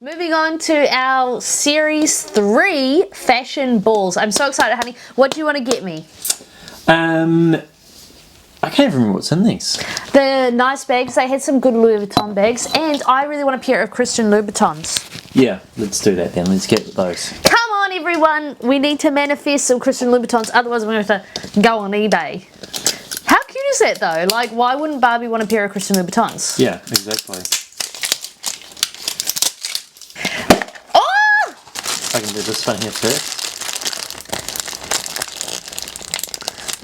Moving on to our Series 3 fashion balls. I'm so excited, honey. What do you want to get me? I can't even remember what's in these. The nice bags. They had some good Louis Vuitton bags, and I really want a pair of Christian Louboutins. Yeah, let's do that then. Let's get those. Come on, everyone. We need to manifest some Christian Louboutins, otherwise we're going to have to go on eBay. How cute is that, though? Like, why wouldn't Barbie want a pair of Christian Louboutins? Yeah, exactly. Oh! I can do this one here first.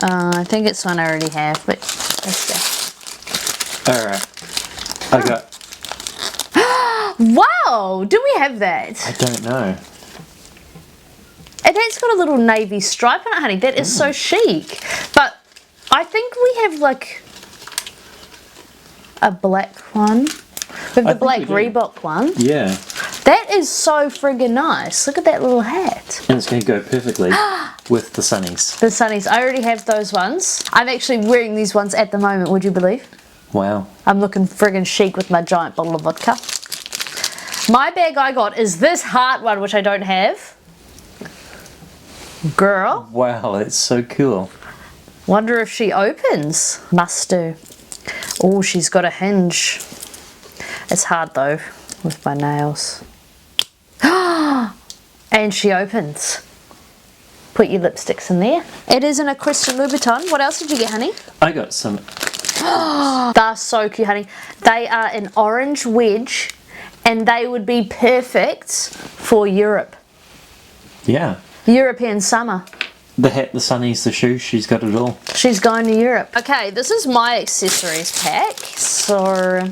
I think it's one I already have, but let's go. Alright. I got... Wow! Do we have that? I don't know. And that's got a little navy stripe on it, honey. That is so chic. But I think we have like a black one. We have the black Reebok one. Yeah. That is so friggin' nice. Look at that little hat. And it's going to go perfectly with the sunnies. The sunnies. I already have those ones. I'm actually wearing these ones at the moment, would you believe? Wow. I'm looking friggin' chic with my giant bottle of vodka. My bag I got is this heart one, which I don't have. Girl. Wow, that's so cool. Wonder if she opens. Must do. Oh, she's got a hinge. It's hard though, with my nails. And she opens. Put your lipsticks in there. It is in a Christian Louboutin. What else did you get, honey? I got some... They're so cute, honey. They are an orange wedge, and they would be perfect for Europe. Yeah. European summer. The hat, the sunnies, the shoes, she's got it all. She's going to Europe. Okay, this is my accessories pack. So...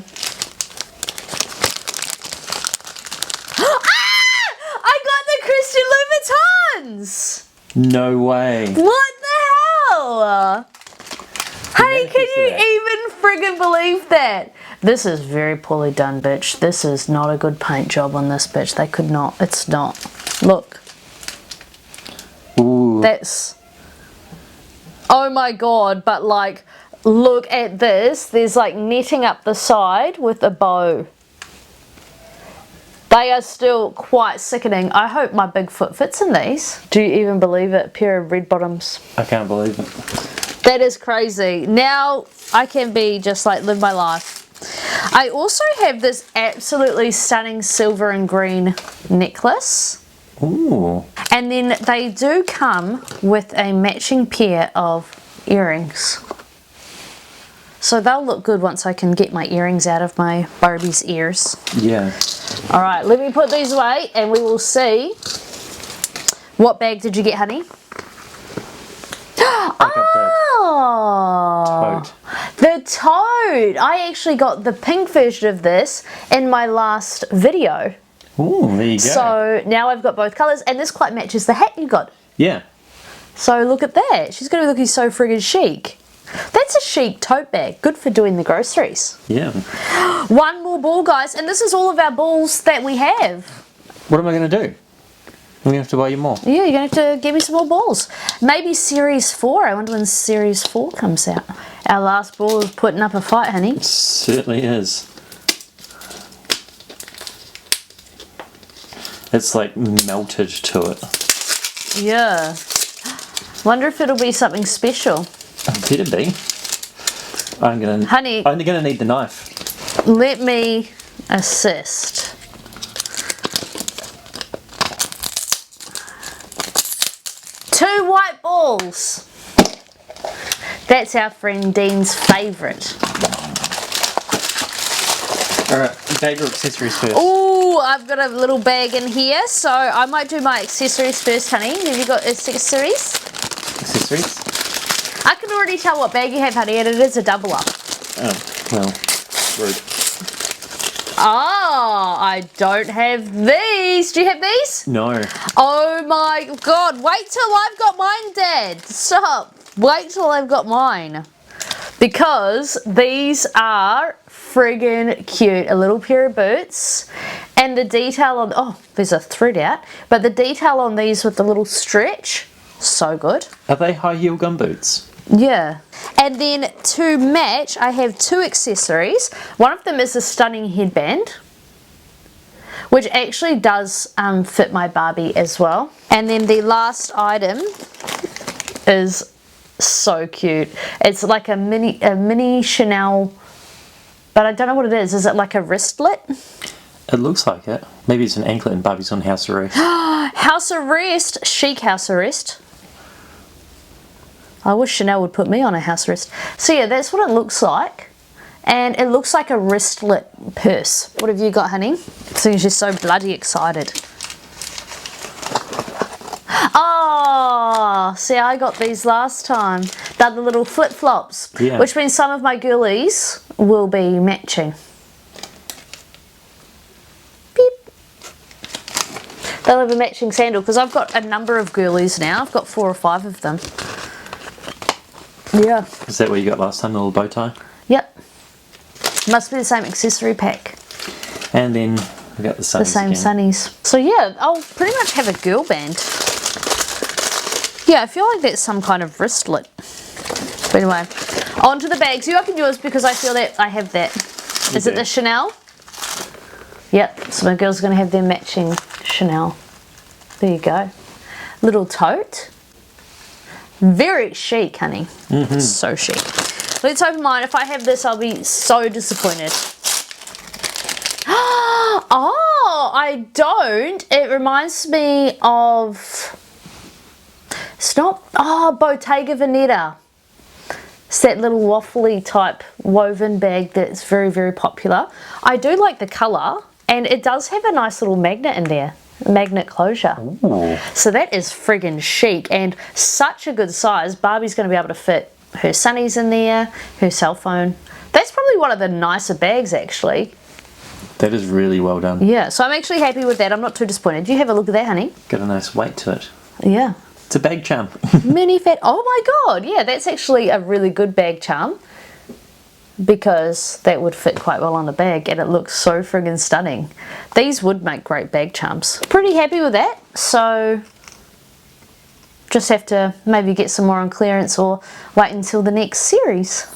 No way. What the hell? Hey, can you even friggin' believe that? This is very poorly done, bitch. This is not a good paint job on this, bitch. They could not. It's not. Look. Ooh. That's... Oh my god, but like, look at this. There's like netting up the side with a bow. They are still quite sickening. I hope my big foot fits in these. Do you even believe it? A pair of red bottoms. I can't believe it. That is crazy. Now I can be just like live my life. I also have this absolutely stunning silver and green necklace. Ooh. And then they do come with a matching pair of earrings. So they'll look good once I can get my earrings out of my Barbie's ears. Yeah. All right, let me put these away and we will see. What bag did you get, honey? I got the toad. I actually got the pink version of this in my last video. Ooh, there you go. So now I've got both colours, and this quite matches the hat you got. Yeah. So look at that. She's going to be looking so friggin' chic. That's a chic tote bag. Good for doing the groceries. Yeah. One more ball, guys, and this is all of our balls that we have. What am I going to do? I'm going to have to buy you more. Yeah, you're going to have to give me some more balls. Maybe Series 4. I wonder when Series 4 comes out. Our last ball is putting up a fight, honey. It certainly is. It's like melted to it. Yeah. Wonder if it'll be something special. It better be. Honey, I'm gonna need the knife. Let me assist. Two white balls. That's our friend Dean's favourite. Alright, bag or accessories first? Oh, I've got a little bag in here, so I might do my accessories first, honey. Have you got accessories? Accessories? I can already tell what bag you have, honey, and it is a double up. Oh, well, rude. Oh, I don't have these. Do you have these? No. Oh my god, wait till I've got mine, Dad. Stop. Wait till I've got mine. Because these are friggin' cute. A little pair of boots. And the detail on... Oh, there's a thread out. But the detail on these with the little stretch, so good. Are they high heel gum boots? Yeah. And then to match, I have two accessories. One of them is a stunning headband, which actually does fit my Barbie as well. And then the last item is so cute. It's like a mini Chanel, but I don't know what it is. Is it like a wristlet? It looks like it. Maybe it's an anklet and Barbie's on house arrest. House arrest, chic house arrest. I wish Chanel would put me on a house arrest. So yeah, that's what it looks like. And it looks like a wristlet purse. What have you got, honey? Seeing she's so bloody excited. Oh, see, I got these last time. They're the little flip-flops, yeah. Which means some of my girlies will be matching. Beep. They'll have a matching sandal because I've got a number of girlies now. I've got 4 or 5 of them. Yeah. Is that what you got last time, the little bow tie? Yep. Must be the same accessory pack. And then we got the sunnies. The same sunnies. So yeah, I'll pretty much have a girl band. Yeah, I feel like that's some kind of wristlet. But anyway, on to the bags. You open yours because I feel that I have that. Is it the Chanel? Yep, so my girls are going to have their matching Chanel. There you go. Little tote. Very chic, honey. So chic. Let's open mine. If I have this, I'll be so disappointed. Oh, I don't. It reminds me of... It's not... Oh, Bottega Veneta. It's that little waffly type woven bag that's very, very popular. I do like the colour, and it does have a nice little magnet in there. A magnet closure. Ooh. So that is friggin' chic and such a good size. Barbie's going to be able to fit her sunnies in there, her cell phone. That's probably one of the nicer bags, actually. That is really well done. Yeah, so I'm actually happy with that. I'm not too disappointed. You have a look at that, honey. Got a nice weight to it. Yeah. It's a bag charm. Mini fat. Oh my god. Yeah, that's actually a really good bag charm because that would fit quite well on the bag and it looks so friggin' stunning. These would make great bag charms. Pretty happy with that. So just have to maybe get some more on clearance or wait until the next series.